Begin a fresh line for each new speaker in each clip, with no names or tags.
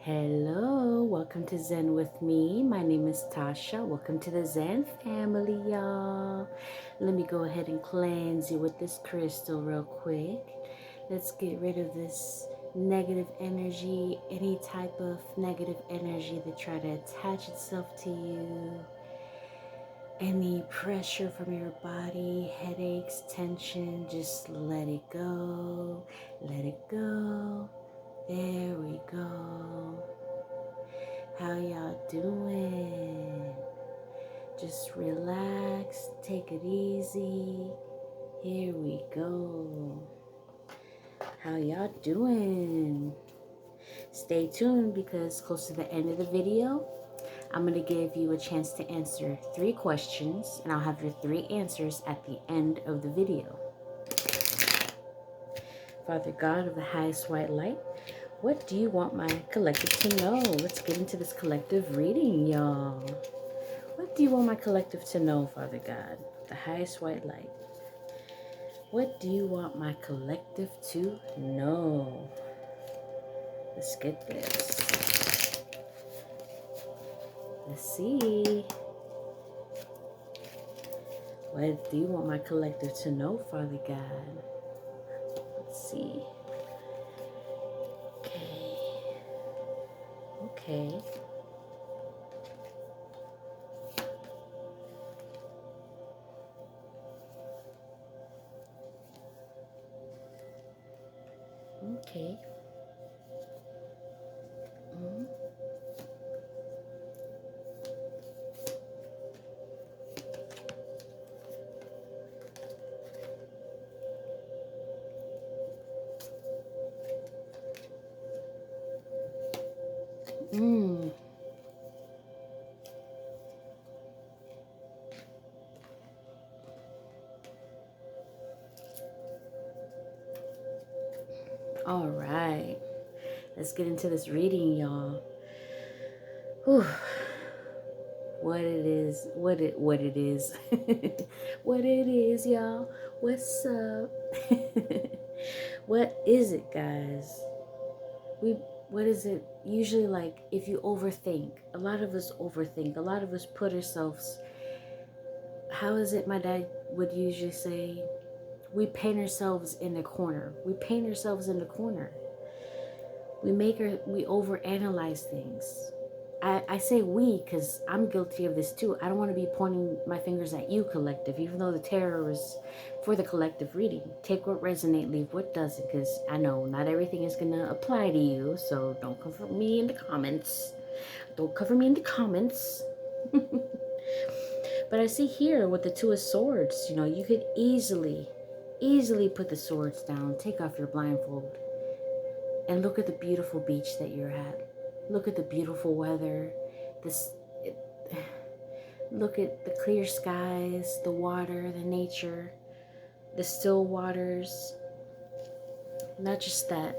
Hello, welcome to Zen with me. My name is Tasha. Welcome to the Zen family, y'all. Let me go ahead and cleanse you with this crystal real quick. Let's get rid of this negative energy, any type of negative energy that try to attach itself to you. Any pressure from your body, headaches, tension, just let it go. Let it go. There we go. How y'all doing? Just relax, take it easy. Here we go. How y'all doing? Stay tuned because close to the end of the video, I'm going to give you a chance to answer 3 questions, and I'll have your 3 answers at the end of the video. Father God of the highest white light, what do you want my collective to know? Let's get into this collective reading, y'all. What do you want my collective to know, Father God? The highest white light. What do you want my collective to know? Let's get this. Let's see. What do you want my collective to know, Father God? Let's see. Okay. Okay. All right. Let's get into this reading, y'all. Whew. What it is, what it is. What it is, y'all. What's up? What is it, guys? What is it? Usually, like, if you overthink, a lot of us overthink. A lot of us put ourselves, how is it my dad would usually say, we paint ourselves in the corner. We paint ourselves in the corner. We overanalyze things. I say we because I'm guilty of this too. I don't want to be pointing my fingers at you, collective, even though the tarot is for the collective reading. Take what resonates, leave what doesn't, because I know not everything is going to apply to you, so don't come for me in the comments. Don't cover me in the comments. But I see here with the 2 of Swords, you know, you could easily put the swords down, take off your blindfold, and look at the beautiful beach that you're at. Look at the beautiful weather. Look at the clear skies, the water, the nature, the still waters. Not just that.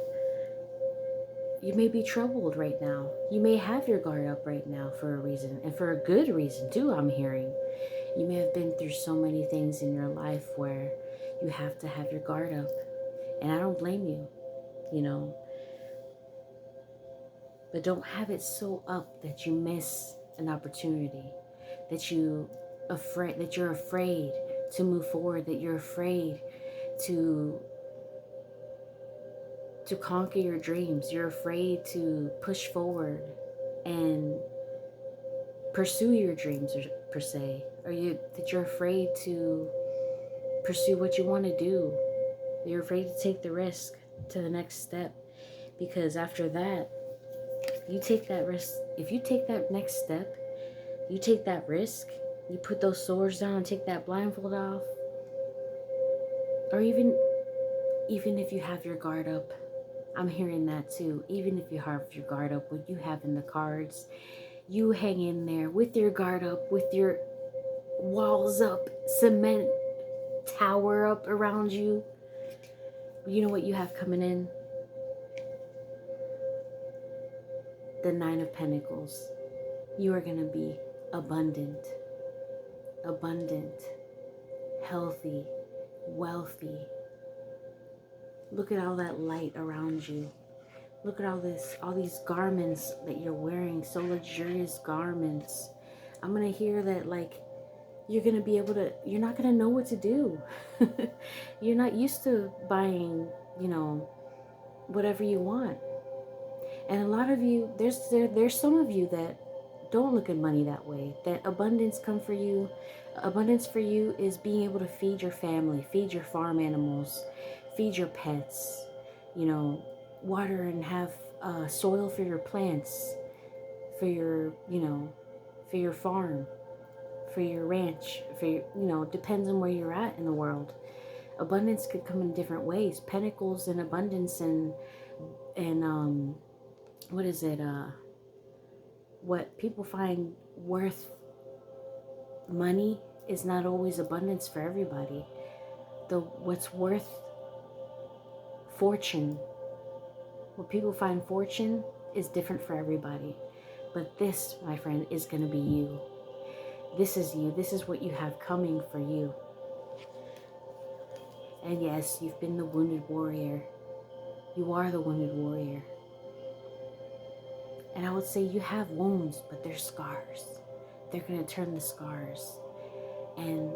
You may be troubled right now. You may have your guard up right now for a reason, and for a good reason too, I'm hearing. You may have been through so many things in your life where you have to have your guard up. And I don't blame you, you know. But don't have it so up that you miss an opportunity, that you're afraid to move forward, that you're afraid to conquer your dreams. You're afraid to push forward and pursue your dreams, per se, or that you're afraid to pursue what you want to do. You're afraid to take the risk to the next step, because after that, you take that risk. If you take that next step, you take that risk, you put those swords down and take that blindfold off, or even if you have your guard up, I'm hearing that too. Even if you have your guard up, what you have in the cards, you hang in there with your guard up, with your walls up, cement tower up around you. You know what you have coming in? The 9 of Pentacles. You are going to be abundant, healthy, wealthy. Look at all that light around you. Look at all these garments that you're wearing, so luxurious garments. I'm going to hear that, like, you're going to be able to, you're not going to know what to do. You're not used to buying, you know, whatever you want. And a lot of you, there's some of you that don't look at money that way. That abundance come for you. Abundance for you is being able to feed your family, feed your farm animals, feed your pets, you know, water and have soil for your plants, for your, you know, for your farm, for your ranch, for your, you know, depends on where you're at in the world. Abundance could come in different ways. Pentacles and abundance and what is it? What people find worth money is not always abundance for everybody. What's worth fortune, what people find fortune is different for everybody. But this, my friend, is going to be you. This is you. This is what you have coming for you. And yes, you've been the wounded warrior. You are the wounded warrior. And I would say you have wounds, but they're scars. They're going to turn the scars. And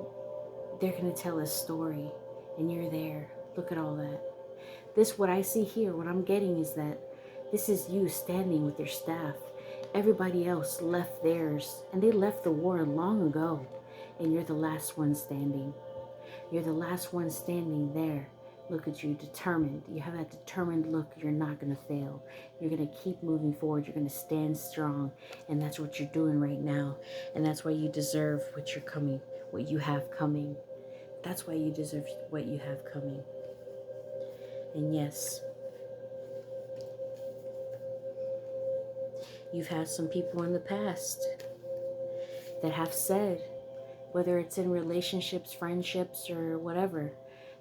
they're going to tell a story. And you're there. Look at all that. This, what I see here, what I'm getting is that this is you standing with your staff. Everybody else left theirs. And they left the war long ago. And you're the last one standing. You're the last one standing there. Look at you, determined. You have that determined look. You're not going to fail. You're going to keep moving forward. You're going to stand strong. And that's what you're doing right now. And that's why you deserve what you're coming, what you have coming. That's why you deserve what you have coming. And yes, you've had some people in the past that have said, whether it's in relationships, friendships, or whatever,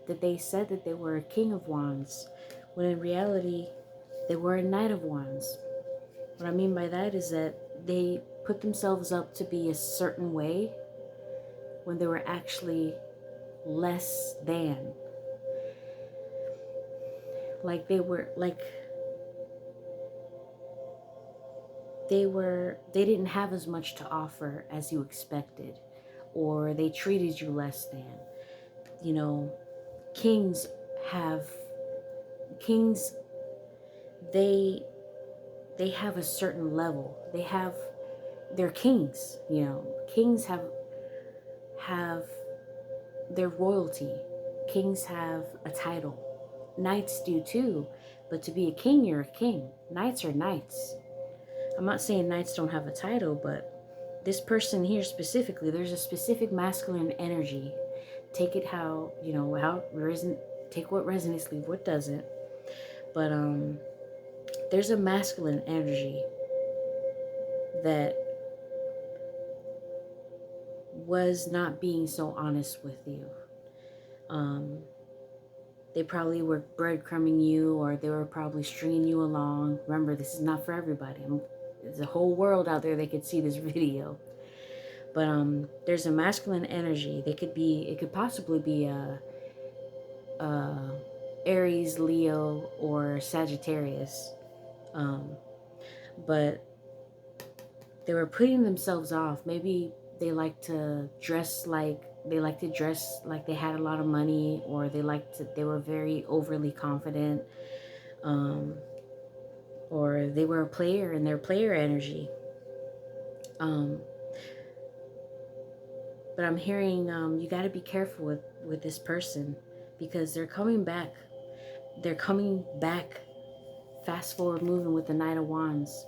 that they said that they were a king of wands, when in reality, they were a knight of wands. What I mean by that is that they put themselves up to be a certain way when they were actually less than. Like they were, like they didn't have as much to offer as you expected, or they treated you less than. You know, kings, they have a certain level. They're kings, you know. Kings have their royalty. Kings have a title. Knights do too, but to be a king, you're a king. Knights are knights. I'm not saying knights don't have a title, but this person here specifically, there's a specific masculine energy. Take it how, you know, take what resonates, leave what doesn't. But there's a masculine energy that was not being so honest with you. They probably were breadcrumbing you, or they were probably stringing you along. Remember, this is not for everybody. There's a whole world out there that could see this video. But there's a masculine energy. It could possibly be a Aries, Leo, or Sagittarius. But they were putting themselves off. Maybe they like to dress like they had a lot of money, or they were very overly confident, or they were a player in their player energy. But I'm hearing you got to be careful with this person, because they're coming back. They're coming back. Fast forward moving with the Knight of Wands.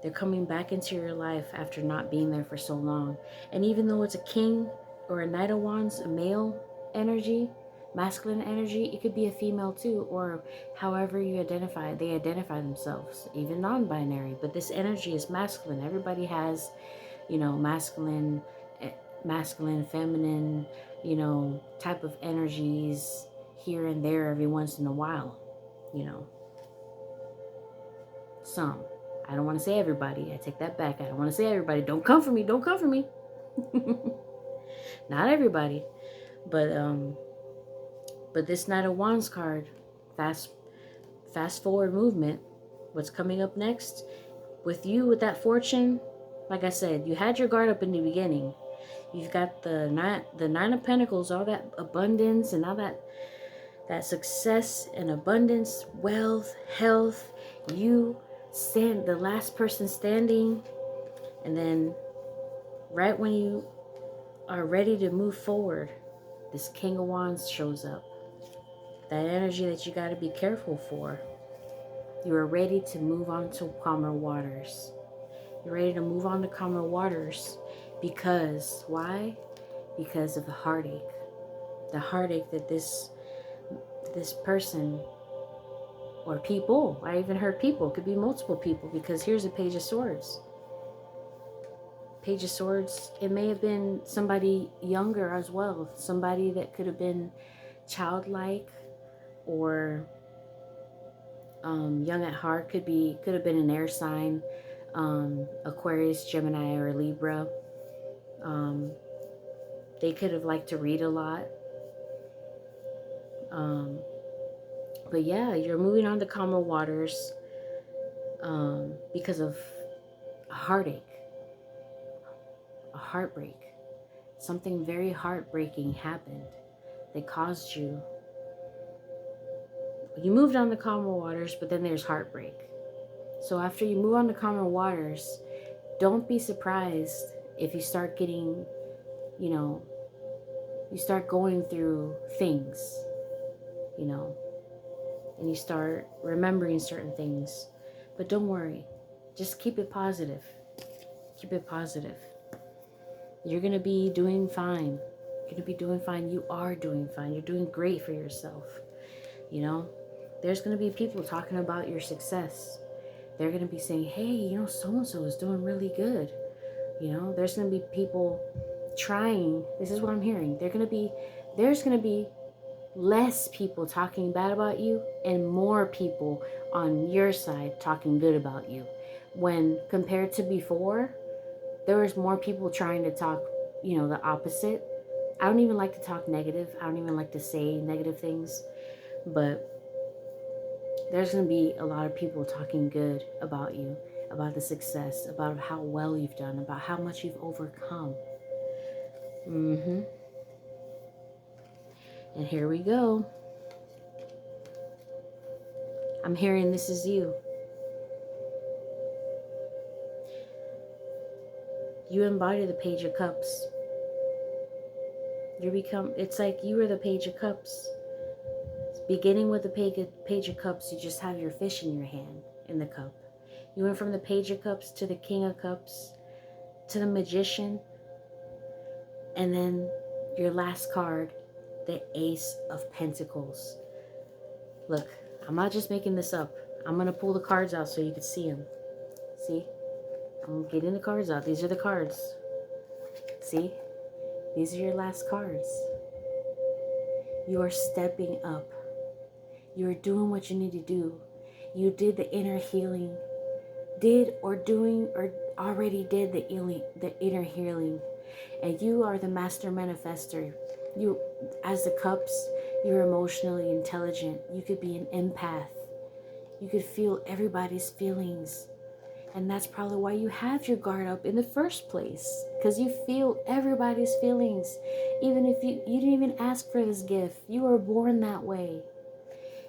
They're coming back into your life after not being there for so long. And even though it's a king or a Knight of Wands, a male energy, masculine energy, it could be a female too, or however you identify, they identify themselves, even non-binary. But this energy is masculine. Everybody has, you know, masculine, feminine, you know, type of energies here and there every once in a while, you know. Some. I don't want to say everybody. I take that back. I don't want to say everybody. Don't come for me. Don't come for me. Not everybody. But this Knight of Wands card, fast forward movement, What's coming up next with you with that fortune? Like I said, you had your guard up in the beginning. You've got the nine of Pentacles, all that abundance and all that success and abundance, wealth, health. You stand the last person standing, and then right when you are ready to move forward, this King of Wands shows up. That energy that you got to be careful for. You are ready to move on to calmer waters. You're ready to move on to calmer waters because, why? Because of the heartache. The heartache that this person or people, I even heard people, could be multiple people, because here's a Page of Swords. Page of Swords, it may have been somebody younger as well. Somebody that could have been childlike or young at heart. Could have been an air sign, Aquarius, Gemini, or Libra. They could have liked to read a lot. But yeah, you're moving on to calmer waters because of a heartache, a heartbreak. Something very heartbreaking happened that caused you. You moved on to calmer waters, but then there's heartbreak. So after you move on to calmer waters, don't be surprised if you start getting, you start going through things, and you start remembering certain things. But don't worry. Just keep it positive. Keep it positive. You're going to be doing fine. You're going to be doing fine. You are doing fine. You're doing great for yourself. There's going to be people talking about your success. They're going to be saying, hey, so-and-so is doing really good. There's going to be people trying. This is what I'm hearing. There's going to be less people talking bad about you and more people on your side talking good about you. When compared to before, there was more people trying to talk, the opposite. I don't even like to talk negative. I don't even like to say negative things. But there's going to be a lot of people talking good about you, about the success, about how well you've done, about how much you've overcome. And here we go. I'm hearing this is you. You embody the Page of Cups. It's like you are the Page of Cups. Beginning with the Page of Cups, you just have your fish in your hand, in the cup. You went from the Page of Cups to the King of Cups, to the Magician, and then your last card, the Ace of Pentacles. Look, I'm not just making this up. I'm going to pull the cards out so you can see them. See? I'm getting the cards out. These are the cards. See? These are your last cards. You are stepping up. You are doing what you need to do. You did the inner healing. Already did the inner healing. And you are the master manifestor. You, as the cups, you're emotionally intelligent. You could be an empath. You could feel everybody's feelings. And that's probably why you have your guard up in the first place. Because you feel everybody's feelings. Even if you didn't even ask for this gift. You were born that way.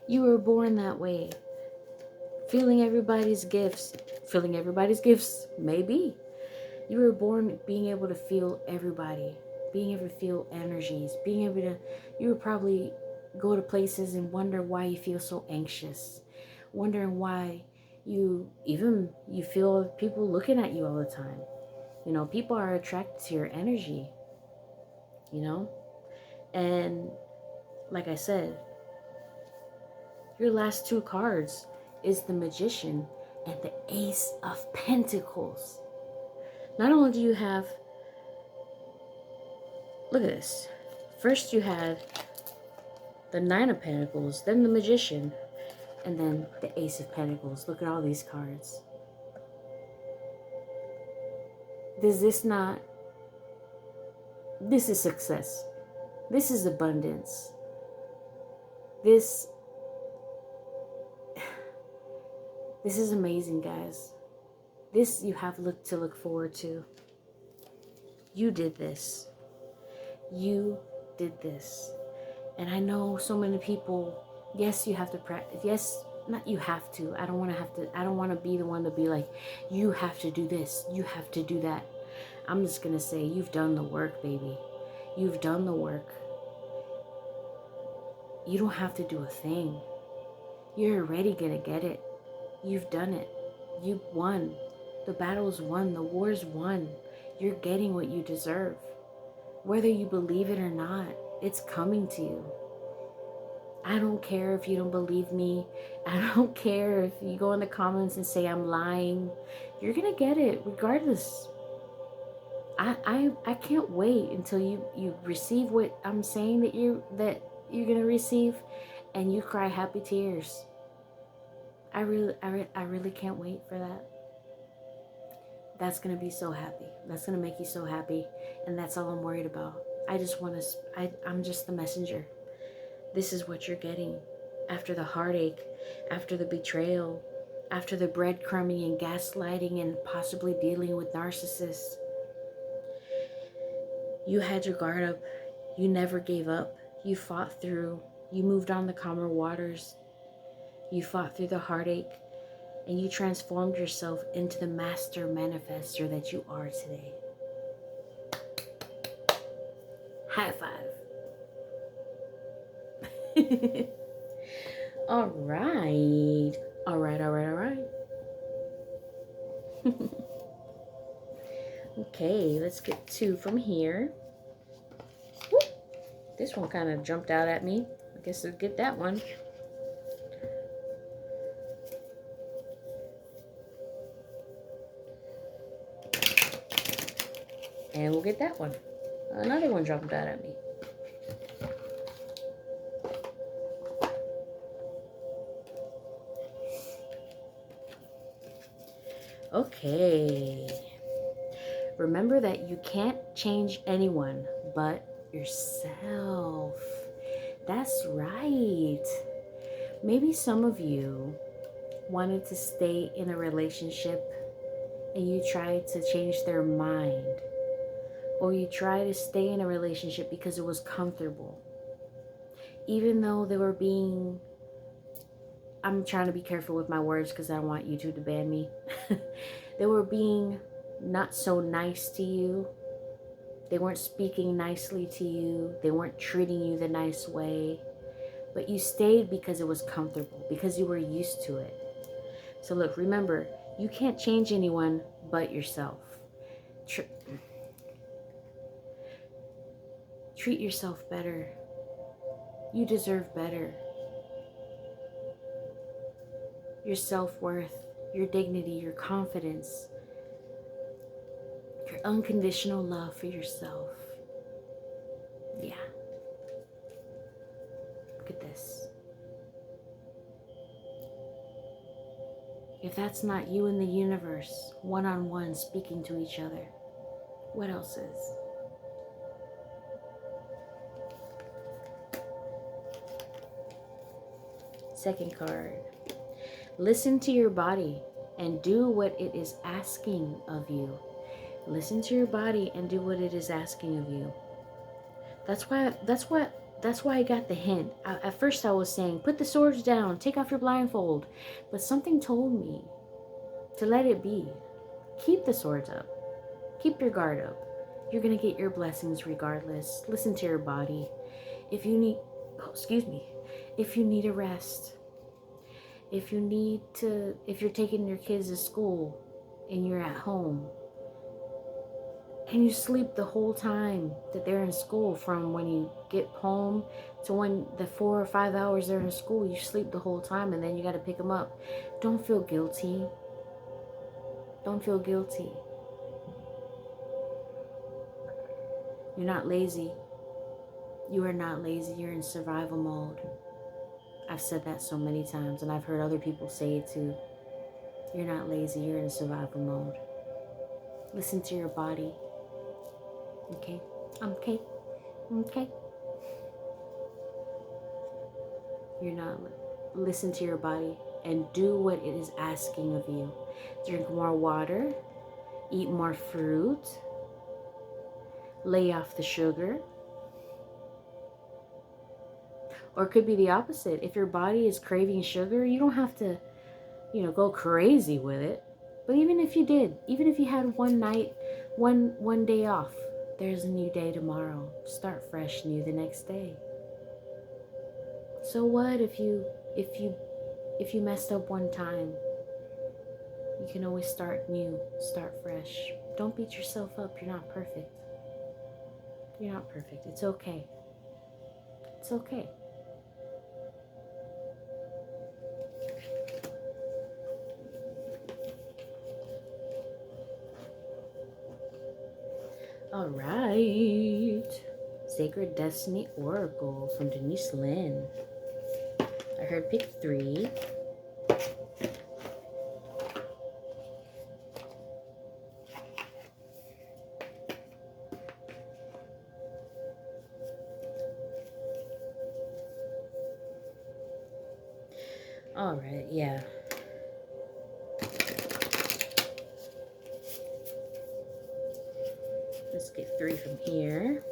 You were born that way. Feeling everybody's gifts. Feeling everybody's gifts, maybe. You were born being able to feel everybody. Being able to feel energies. Being able to, you would probably go to places and wonder why you feel so anxious. Wondering why you feel people looking at you all the time. People are attracted to your energy. And like I said, your last two cards is the Magician and the Ace of Pentacles. Not only do you have, look at this. First you had the Nine of Pentacles, then the Magician, and then the Ace of Pentacles. Look at all these cards. This is success. This is abundance. This This is amazing, guys. This you have to look forward to. You did this. You did this. And I know so many people, yes, you have to practice. Yes, not you have to. I don't want to be the one to be like, you have to do this. You have to do that. I'm just going to say, you've done the work, baby. You've done the work. You don't have to do a thing. You're already going to get it. You've done it. You've won. The battle's won. The war's won. You're getting what you deserve. Whether you believe it or not, it's coming to you. I don't care if you don't believe me. I don't care if you go in the comments and say I'm lying. You're going to get it regardless. I can't wait until you receive what I'm saying that you're going to receive, and you cry happy tears. I really can't wait for that. That's going to be so happy. That's going to make you so happy. And that's all I'm worried about. I'm just the messenger. This is what you're getting. After the heartache, after the betrayal, after the breadcrumbing and gaslighting and possibly dealing with narcissists. You had your guard up. You never gave up. You fought through. You moved on the calmer waters. You fought through the heartache. And you transformed yourself into the master manifestor that you are today. High five. All right. All right. Okay, let's get 2 from here. Whoop. This one kind of jumped out at me. I guess we'll get that one. And we'll get that one. Another one jumped out at me. Okay. Remember that you can't change anyone but yourself. That's right. Maybe some of you wanted to stay in a relationship and you tried to change their mind. Or you try to stay in a relationship because it was comfortable. Even though they were being... I'm trying to be careful with my words because I don't want YouTube to ban me. They were being not so nice to you. They weren't speaking nicely to you. They weren't treating you the nice way. But you stayed because it was comfortable. Because you were used to it. So look, remember, you can't change anyone but yourself. Treat yourself better. You deserve better. Your self-worth, your dignity, your confidence, your unconditional love for yourself. Yeah. Look at this. If that's not you in the universe, one-on-one speaking to each other, what else is? Second card. Listen to your body and do what it is asking of you. Listen to your body and do what it is asking of you. That's why I got the hint. At first I was saying, put the swords down, take off your blindfold. But something told me to let it be. Keep the swords up. Keep your guard up. You're going to get your blessings regardless. Listen to your body. If you need, if you need a rest, if you're taking your kids to school and you're at home and you sleep the whole time that they're in school, from when you get home to when the 4 or 5 hours they're in school, you sleep the whole time and then you got to pick them up. Don't feel guilty. Don't feel guilty. You're not lazy. You are not lazy. You're in survival mode. I've said that so many times, and I've heard other people say it too. You're not lazy. You're in survival mode. Listen to your body. Okay? Okay? Okay? You're not... Listen to your body. and do what it is asking of you. Drink more water, eat more fruit, lay off the sugar. Or it could be the opposite. If your body is craving sugar, you don't have to, go crazy with it. But even if you did, even if you had one night, one day off, there's a new day tomorrow. Start fresh new the next day. So what if you messed up one time? You can always start new, start fresh. Don't beat yourself up. You're not perfect. You're not perfect. It's okay. It's okay. All right. Sacred Destiny Oracle from Denise Linn. I heard pick 3. All right, yeah. Let's get 3 from here.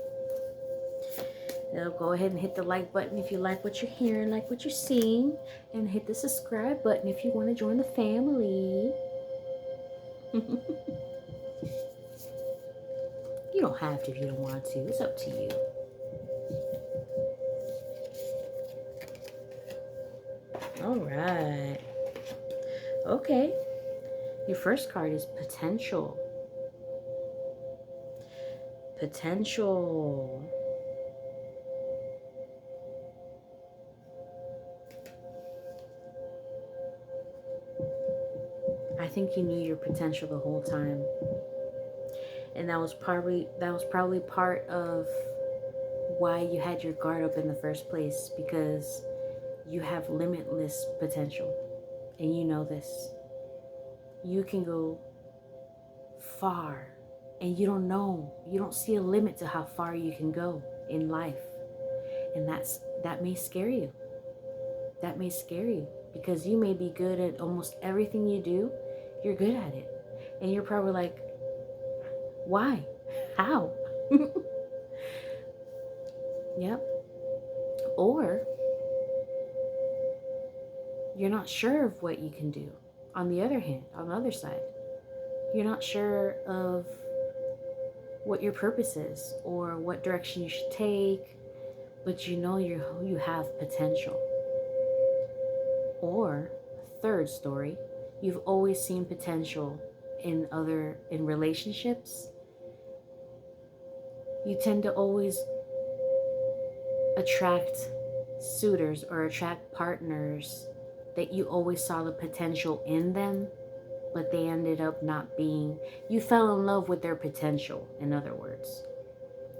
Now go ahead and hit the like button if you like what you're hearing, like what you're seeing, and hit the subscribe button if you want to join the family. You don't have to if you don't want to. It's up to you. All right. Okay. Your first card is potential. Potential. I think you knew your potential the whole time. And that was probably part of why you had your guard up in the first place, because you have limitless potential. And you know this. You can go far, and you don't see a limit to how far you can go in life. And that may scare you. That may scare you, because you may be good at almost everything you do. You're good at it. And you're probably like, why? How? Yep. Or you're not sure of what you can do. On the other hand, on the other side, you're not sure of what your purpose is or what direction you should take, but you know you have potential. Or, third story, you've always seen potential in relationships. You tend to always attract suitors or attract partners that you always saw the potential in them, but they ended up not being. You fell in love with their potential, in other words.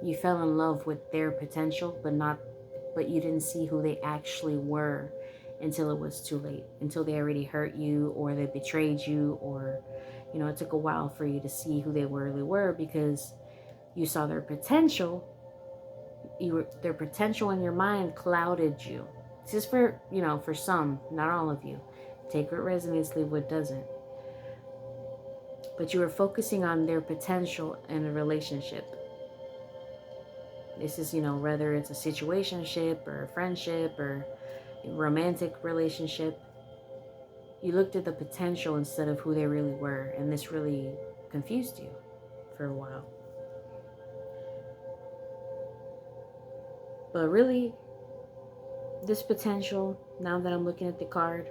You fell in love with their potential, but you didn't see who they actually were until it was too late, until they already hurt you or they betrayed you, or it took a while for you to see who they really were, because you saw their potential. Their potential in your mind clouded you. This is for some, not all of you. Take what resonates, leave what doesn't. But you were focusing on their potential in a relationship. This is, whether it's a situationship or a friendship or a romantic relationship. You looked at the potential instead of who they really were, and this really confused you for a while. But really, this potential, now that I'm looking at the card,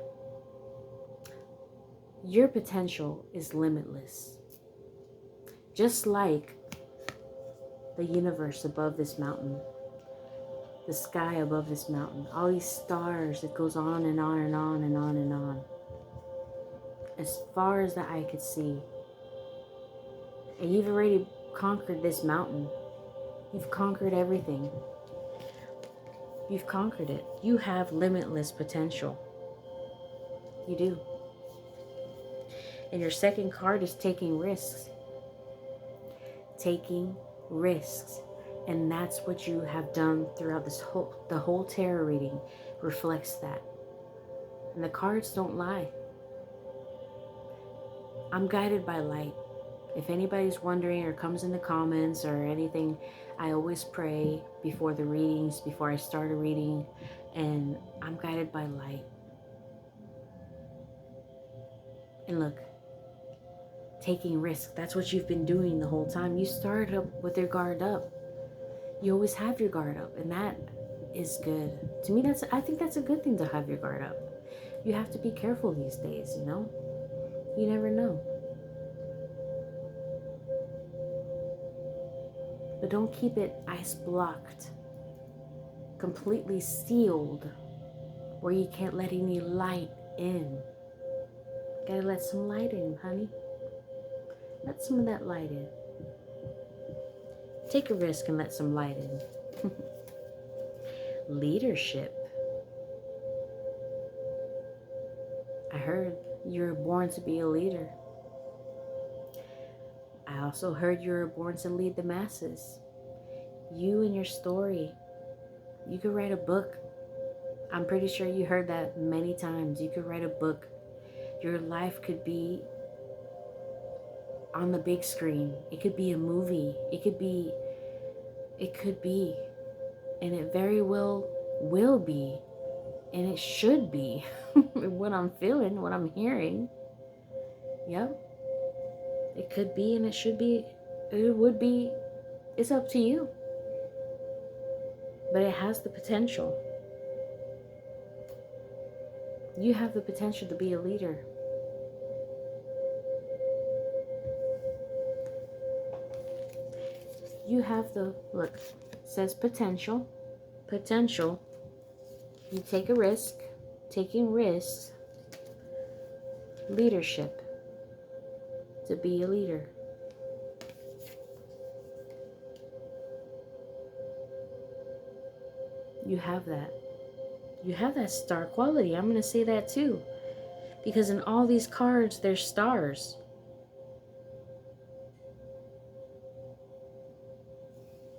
your potential is limitless. Just like the universe above this mountain, the sky above this mountain, all these stars, it goes on and on and on and on and on. As far as the eye could see. And you've already conquered this mountain. You've conquered everything. You've conquered it. You have limitless potential. You do. And your second card is taking risks. Taking risks. And that's what you have done throughout the whole tarot reading reflects that. And the cards don't lie. I'm guided by light. If anybody's wondering or comes in the comments or anything, I always pray before the readings, before I start a reading, and I'm guided by light. And look, taking risks, that's what you've been doing the whole time. You started up with your guard up. You always have your guard up, and that is good. To me, I think that's a good thing to have your guard up. You have to be careful these days, you know? You never know. But don't keep it ice blocked, completely sealed, where you can't let any light in. Gotta let some light in, honey. Let some of that light in. Take a risk and let some light in. Leadership. I heard you were born to be a leader. I also heard you were born to lead the masses. You and your story. You could write a book. I'm pretty sure you heard that many times. You could write a book. Your life could be on the big screen. It could be a movie. It could be, and it very well will be, and it should be. What I'm feeling, what I'm hearing. Yep. It could be, and it should be, it would be. It's up to you. But it has the potential. You have the potential to be a leader. You have the, look, it says potential. Potential. You take a risk. Taking risks. Leadership. To be a leader. You have that. You have that star quality. I'm going to say that too. Because in all these cards, there's stars.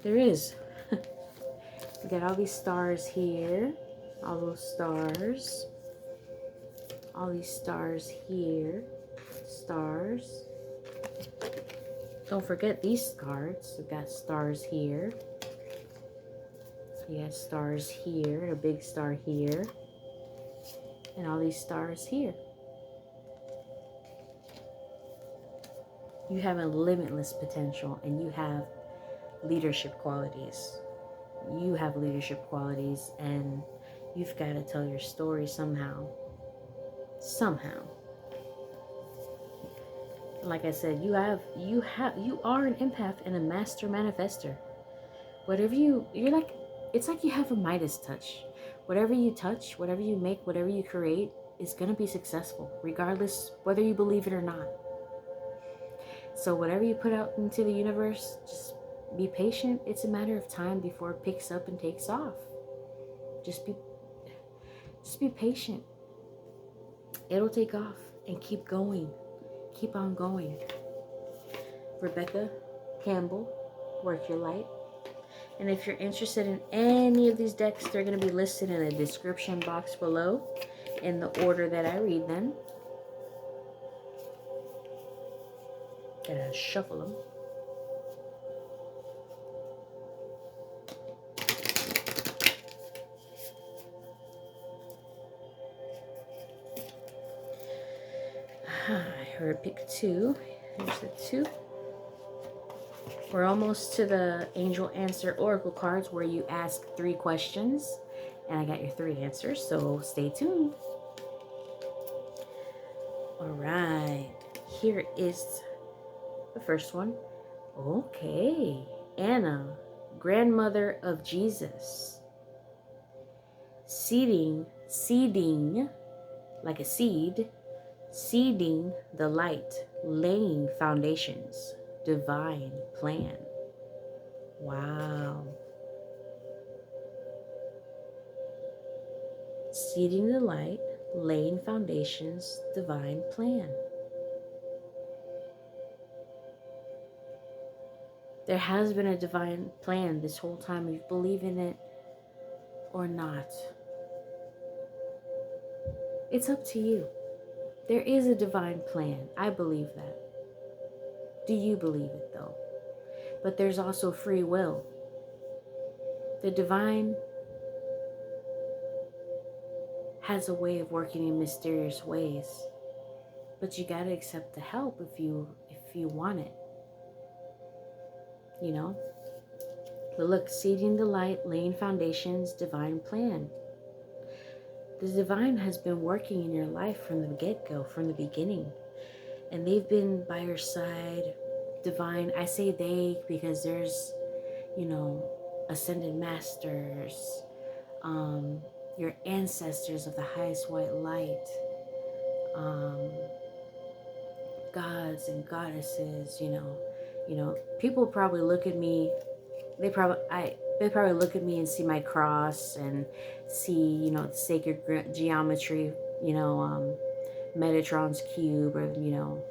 There is. We got all these stars here. All those stars. All these stars here. Stars. Don't forget these cards. We've got stars here. You got stars here. A big star here. And all these stars here. You have a limitless potential, and you have leadership qualities. You have leadership qualities, and you've got to tell your story somehow. Somehow. Like I said, you are an empath and a master manifestor. Whatever you're like, it's like you have a Midas touch. Whatever you touch, whatever you make, whatever you create is going to be successful, regardless whether you believe it or not. So whatever you put out into the universe, just be patient. It's a matter of time before it picks up and takes off. Just be patient. It'll take off, and keep going. Keep on going. Rebecca Campbell, Work Your Light. And if you're interested in any of these decks, they're going to be listed in the description box below in the order that I read them. Gotta shuffle them. I heard pick two. Here's the two. We're almost to the Angel Answer Oracle cards where you ask 3 questions. And I got your 3 answers, so stay tuned. Alright, here is the first one. Okay, Anna, grandmother of Jesus. Seeding, like a seed. Seeding the light, laying foundations, divine plan. Wow. Seeding the light, laying foundations, divine plan. There has been a divine plan this whole time, if you believe in it or not. It's up to you. There is a divine plan. I believe that. Do you believe it though? But there's also free will. The divine has a way of working in mysterious ways. But you gotta accept the help if you want it. You know? But look, seeding the light, laying foundations, divine plan. The divine has been working in your life from the get-go, from the beginning. And they've been by your side. Divine, I say they because there's, you know, ascended masters, your ancestors of the highest white light, gods and goddesses, you know, people probably look at me, they probably look at me and see my cross and see, you know, the sacred geometry, you know, Metatron's cube, or, you know,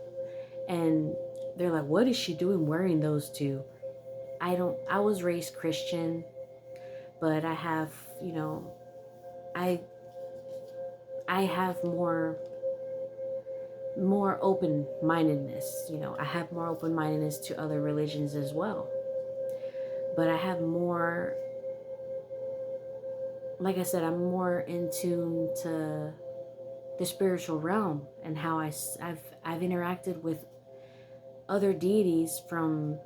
and they're like, what is she doing wearing those two? I was raised Christian, but I have, you know, I have more open-mindedness, you know. I have more open-mindedness to other religions as well. But I have more, like I said, I'm more in tune to the spiritual realm and how I've interacted with other deities from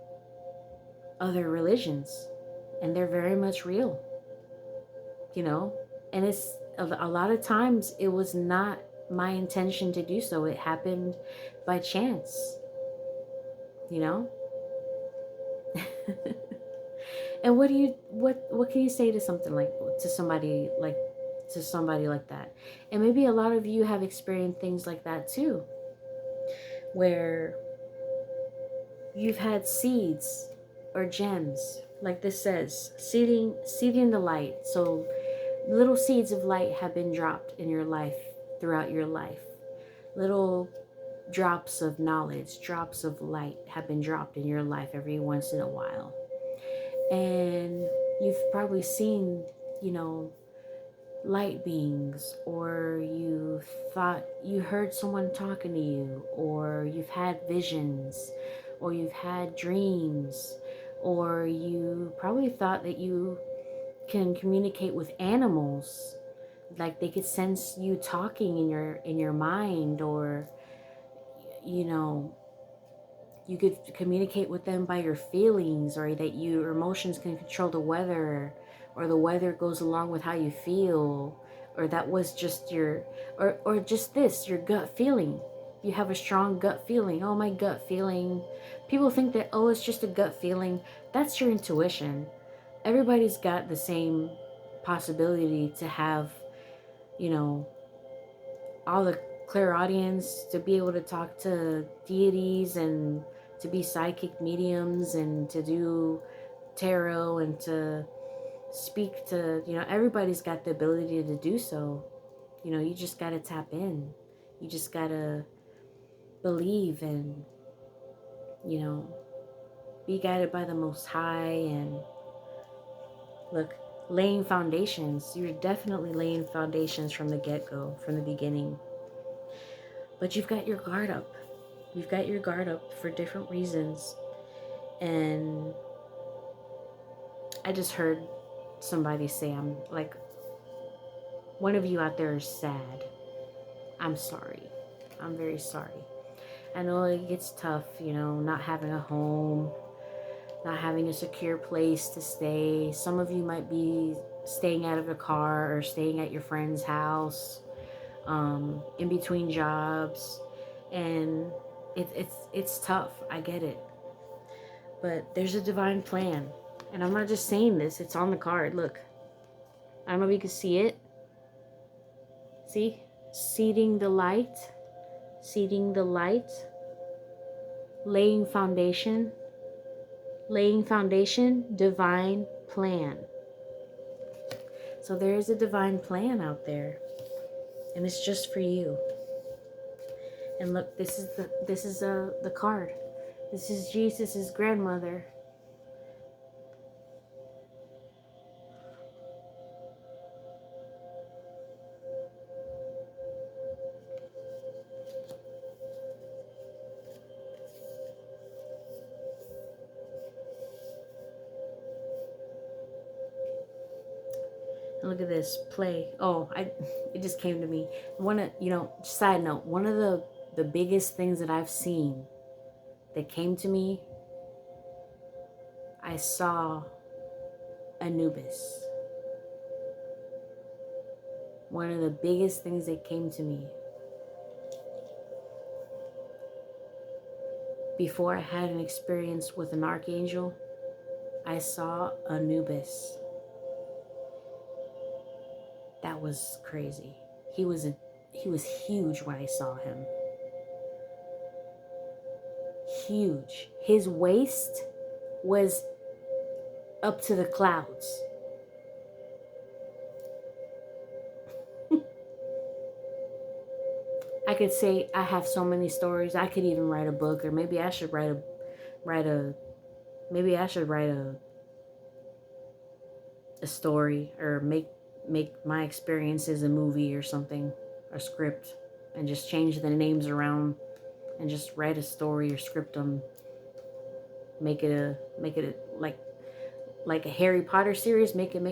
other religions, and they're very much real, you know. And it's a lot of times it was not my intention to do so. It happened by chance, you know. And what can you say to somebody like that? And maybe a lot of you have experienced things like that too, where you've had seeds or gems, like this says, seeding the light. So little seeds of light have been dropped in your life throughout your life. Little drops of knowledge, drops of light have been dropped in your life every once in a while. And you've probably seen, you know, light beings, or you thought you heard someone talking to you, or you've had visions, or you've had dreams, or you probably thought that you can communicate with animals, like they could sense you talking in your mind, or, you know, you could communicate with them by your feelings, or that your emotions can control the weather, or the weather goes along with how you feel, or that was just your, or just this, your gut feeling. You have a strong gut feeling. Oh, my gut feeling. People think that, oh, it's just a gut feeling. That's your intuition. Everybody's got the same possibility to have, you know, all the clairaudience, to be able to talk to deities, and to be psychic mediums, and to do tarot, and to speak to, you know, everybody's got the ability to do so. You know, you just got to tap in. You just got to believe, and, you know, be guided by the Most High. And look, laying foundations. You're definitely laying foundations from the get-go, from the beginning. But you've got your guard up. You've got your guard up for different reasons. And I just heard somebody say, I'm like, one of you out there is sad. I'm sorry. I'm very sorry. I know it gets tough, you know, not having a home, not having a secure place to stay. Some of you might be staying out of a car, or staying at your friend's house, in between jobs. And it's tough. I get it. But there's a divine plan. And I'm not just saying this. It's on the card. Look. I don't know if you can see it. See? Seeding the light. Seeding the light. Laying foundation. Laying foundation. Divine plan. So there is a divine plan out there. And it's just for you. And look, this is the card. This is Jesus's grandmother. Look at this. Play. Oh, it just came to me. Side note, one of the biggest things that I've seen that came to me, I saw Anubis. One of the biggest things that came to me. Before I had an experience with an archangel, I saw Anubis. That was crazy. He was huge when I saw him. Huge. His waist was up to the clouds. I could say I have so many stories. I could even write a book, or maybe I should write a story, or make my experiences a movie or something, a script, and just change the names around and just write a story or script them. Make it a like a Harry Potter series. Make it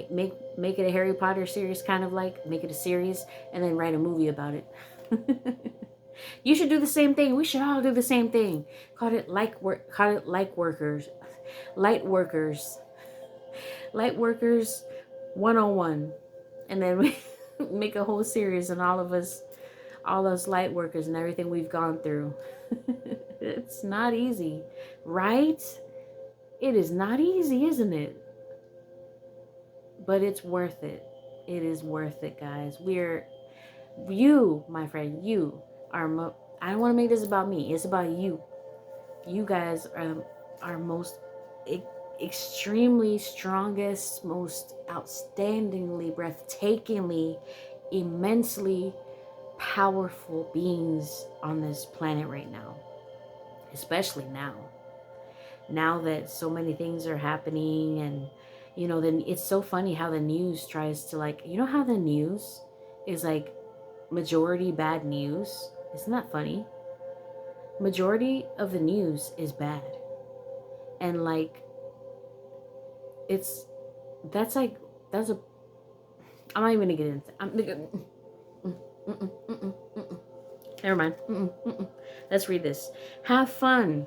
a Harry Potter series, kind of like make it a series, and then write a movie about it. You should do the same thing. We should all do the same thing. Call it light workers 101, and then we make a whole series on all those light workers and everything we've gone through. It's not easy, right? It is not easy, isn't it? But it's worth it. It is worth it, guys. You, my friend, you are. I don't want to make this about me. It's about you. You guys are most extremely strongest, most outstandingly, breathtakingly, immensely powerful beings on this planet right now. Especially now that so many things are happening, and then it's so funny how the news tries to, like, how the news is like majority bad news. Isn't that funny? Majority of the news is bad, and like that's a I'm not even gonna get into never mind. Let's read this. Have fun.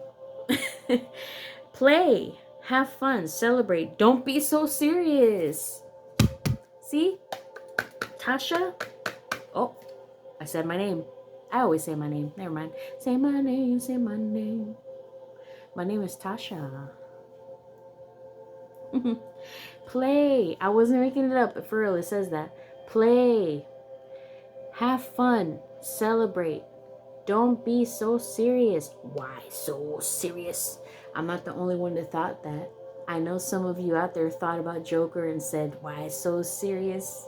Play. Have fun. Celebrate. Don't be so serious. See? Tasha? Oh, I said my name. I always say my name. Never mind. Say my name. Say my name. My name is Tasha. Play. I wasn't making it up, but for real, it says that. Play. Have fun. Celebrate. Don't be so serious. Why so serious? I'm not the only one that thought that. I know some of you out there thought about Joker and said, why so serious?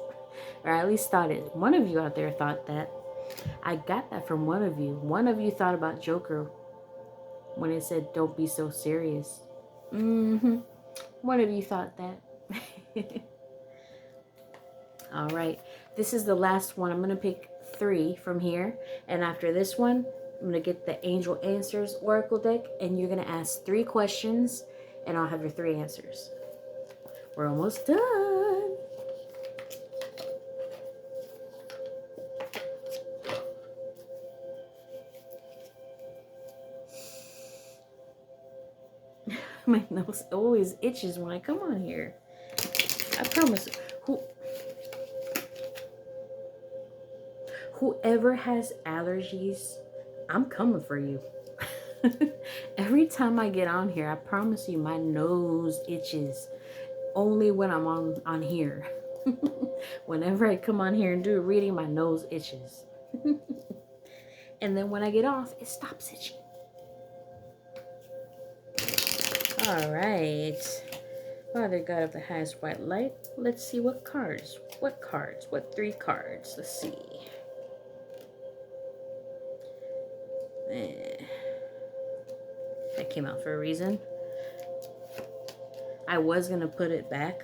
Or at least thought it. One of you out there thought that. I got that from one of you. One of you thought about Joker when it said, don't be so serious. One of you thought that. All right. This is the last one. I'm going to pick 3 from here. And after this one, I'm going to get the Angel Answers Oracle deck. And you're going to ask 3 questions. And I'll have your 3 answers. We're almost done. My nose always itches when I come on here. I promise. Whoever has allergies, I'm coming for you. Every time I get on here, I promise you my nose itches. Only when I'm on here. Whenever I come on here and do a reading, my nose itches. And then when I get off, it stops itching. All right. Father God of the highest white light, let's see what 3 cards, let's see. That came out for a reason. I was going to put it back,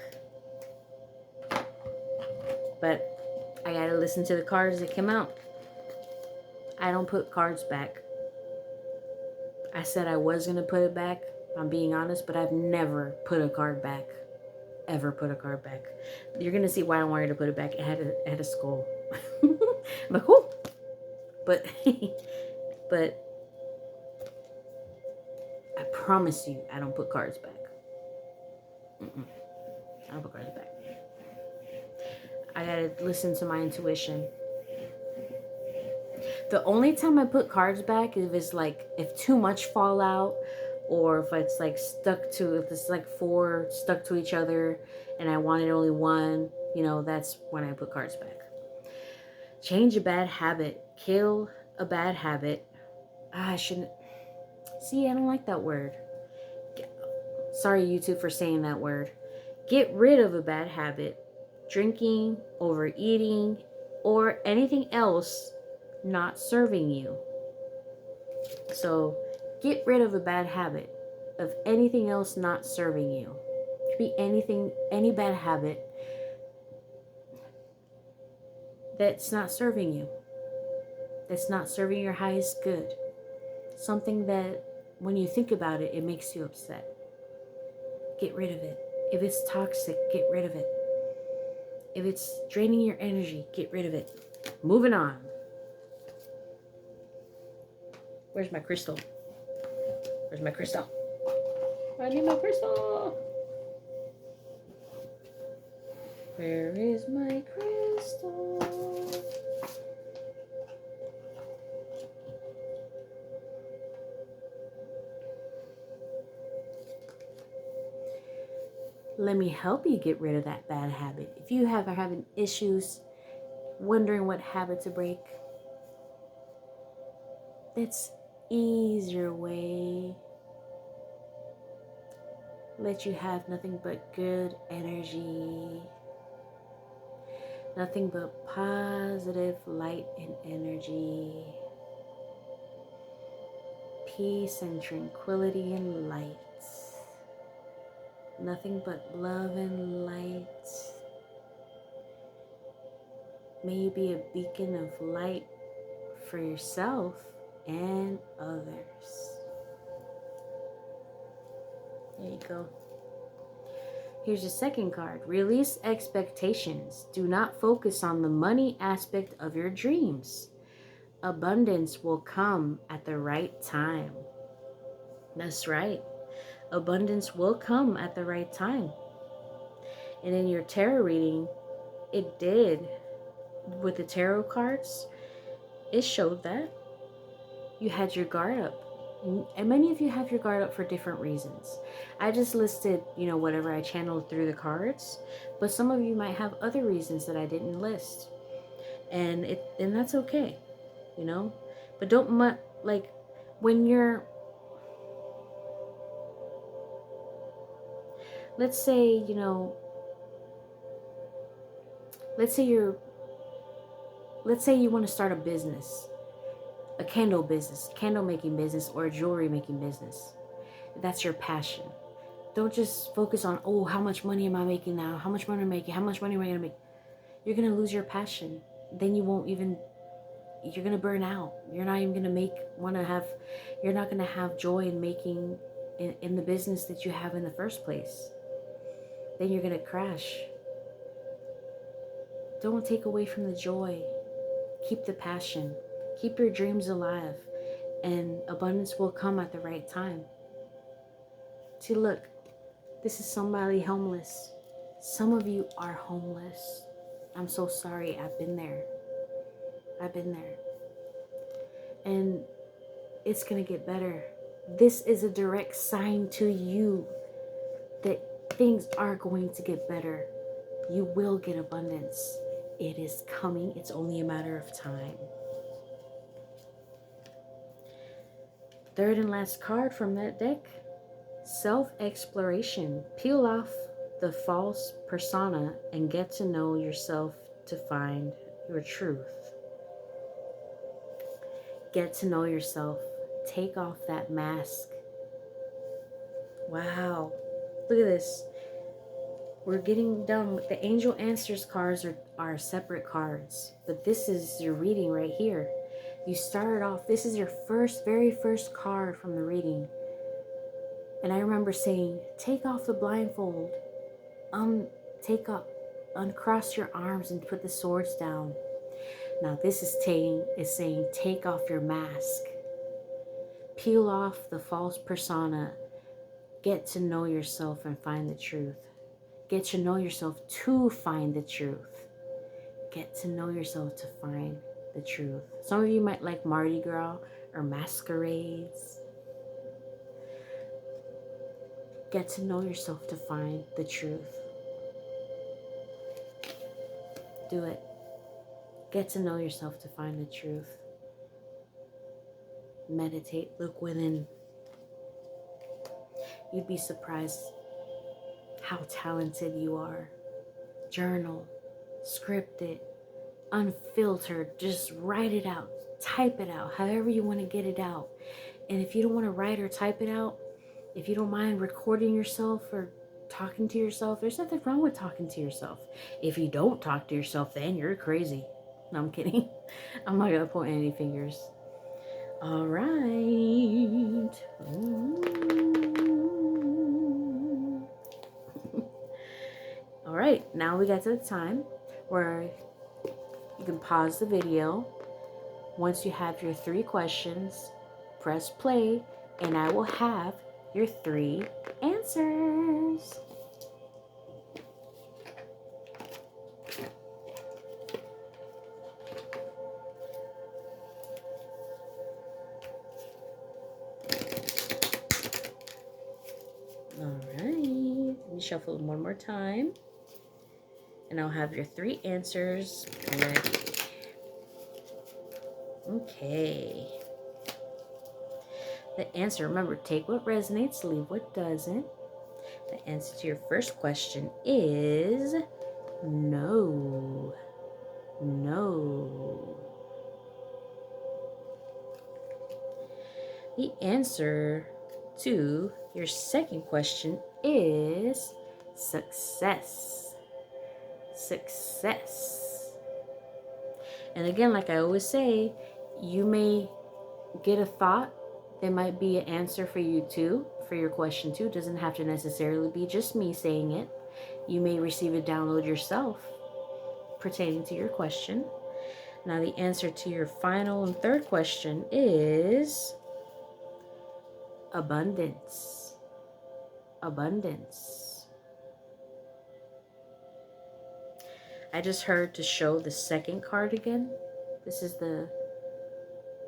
but I got to listen to the cards that came out. I don't put cards back. I said I was going to put it back, I'm being honest, but I've never put a card back. ever put a card back. You're gonna see why I wanted to put it back. It had a skull. I'm like, oh, but but I promise you, I don't put cards back. I don't put cards back. I gotta listen to my intuition. The only time I put cards back is if it's like, if too much fallout, or if it's like if it's like 4 stuck to each other and I wanted only 1, you know, that's when I put cards back. Change a bad habit. Kill a bad habit. I shouldn't. See, I don't like that word. Sorry, YouTube, for saying that word. Get rid of a bad habit. Drinking, overeating, or anything else not serving you. So get rid of a bad habit of anything else not serving you. It could be anything, any bad habit that's not serving you, that's not serving your highest good. Something that when you think about it, it makes you upset. Get rid of it. If it's toxic, get rid of it. If it's draining your energy, get rid of it. Moving on. Where's my crystal? Where's my crystal? I need my crystal. Where is my crystal? Let me help you get rid of that bad habit. If you are having issues, wondering what habit to break, that's easier way. Let you have nothing but good energy. Nothing but positive light and energy. Peace and tranquility and light. Nothing but love and light. May you be a beacon of light for yourself and others. There you go. Here's your second card. Release expectations. Do not focus on the money aspect of your dreams. Abundance will come at the right time. That's right. Abundance will come at the right time. And in your tarot reading, it did. With the tarot cards, it showed that you had your guard up. And many of you have your guard up for different reasons. I just listed, you know, whatever I channeled through the cards. But some of you might have other reasons that I didn't list. And that's okay, you know. But don't, like, when you're, let's say, you know, let's say you want to start a business, a candle business, candle making business, or a jewelry making business. That's your passion. Don't just focus on, oh, how much money am I making now? How much money am I making? How much money am I going to make? You're going to lose your passion. Then you're going to burn out. You're not even going to you're not going to have joy in making in the business that you have in the first place. Then you're going to crash. Don't take away from the joy. Keep the passion. Keep your dreams alive. And abundance will come at the right time. See, look, this is somebody homeless. Some of you are homeless. I'm so sorry. I've been there. I've been there. And it's going to get better. This is a direct sign to you that things are going to get better. You will get abundance. It is coming. It's only a matter of time. Third and last card from that deck. Self-exploration. Peel off the false persona and get to know yourself to find your truth. Get to know yourself. Take off that mask. Wow. Look at this. We're getting done with the Angel Answers cards are separate cards. But this is your reading right here. You started off, this is your very first card from the reading. And I remember saying, take off the blindfold. take up, uncross your arms and put the swords down. Now this is saying take off your mask. Peel off the false persona. Get to know yourself and find the truth. Get to know yourself to find the truth. Get to know yourself to find the truth. Some of you might like Mardi Gras or masquerades. Get to know yourself to find the truth. Do it. Get to know yourself to find the truth. Meditate, look within. You'd be surprised how talented you are. Journal, script it, unfiltered, just write it out, type it out, however you want to get it out. And if you don't want to write or type it out, if you don't mind recording yourself or talking to yourself, there's nothing wrong with talking to yourself. If you don't talk to yourself, then you're crazy. No, I'm kidding. I'm not going to point any fingers. All right. All right, now we got to the time where you can pause the video. Once you have your 3 questions, press play, and I will have your 3 answers. All right, let me shuffle one more time, and I'll have your 3 answers ready. Okay. The answer, remember, take what resonates, leave what doesn't. The answer to your first question is no. No. The answer to your second question is success. Success. And again, like I always say, you may get a thought. There might be an answer for you too, for your question too. It doesn't have to necessarily be just me saying it. You may receive a download yourself pertaining to your question. Now the answer to your final and third question is abundance. Abundance. I just heard to show the second card again. This is the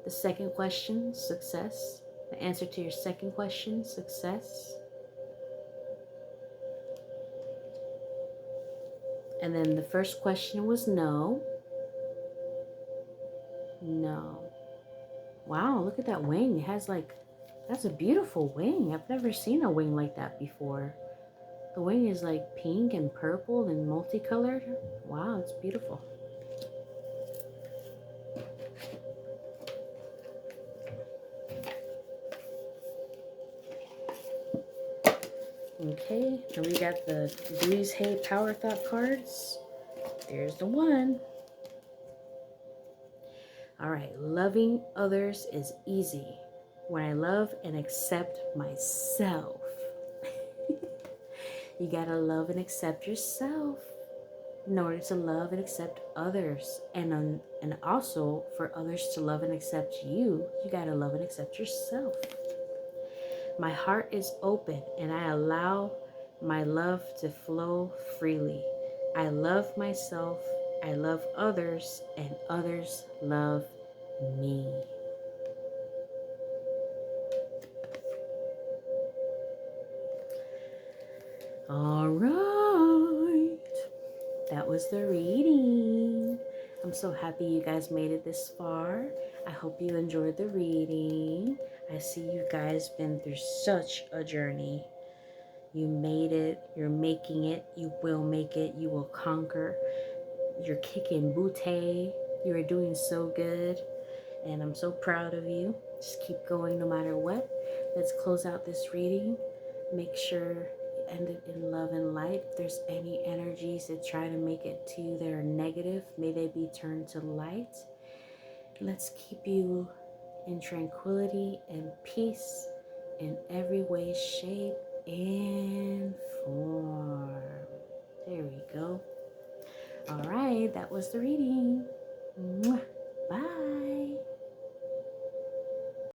second question, success. The answer to your second question, success. And then the first question was no. No. Wow, look at that wing. It has like, that's a beautiful wing. I've never seen a wing like that before. The wing is like pink and purple and multicolored. Wow, it's beautiful. Okay, and we got the Louise Hay Power Thought cards. There's the one. All right, loving others is easy when I love and accept myself. You gotta love and accept yourself in order to love and accept others. And also for others to love and accept you, you gotta love and accept yourself. My heart is open and I allow my love to flow freely. I love myself, I love others, and others love me. All right, that was the reading. I'm so happy you guys made it this far. I hope you enjoyed the reading. I see you guys been through such a journey. You made it, you're making it, you will make it, you will conquer. You're kicking booty. You are doing so good. And I'm so proud of you. Just keep going no matter what. Let's close out this reading. Make sure you end it in love and light. If there's any energies that try to make it to you that are negative, may they be turned to light. Let's keep you in tranquility and peace in every way, shape, and form. that was the reading. Mwah.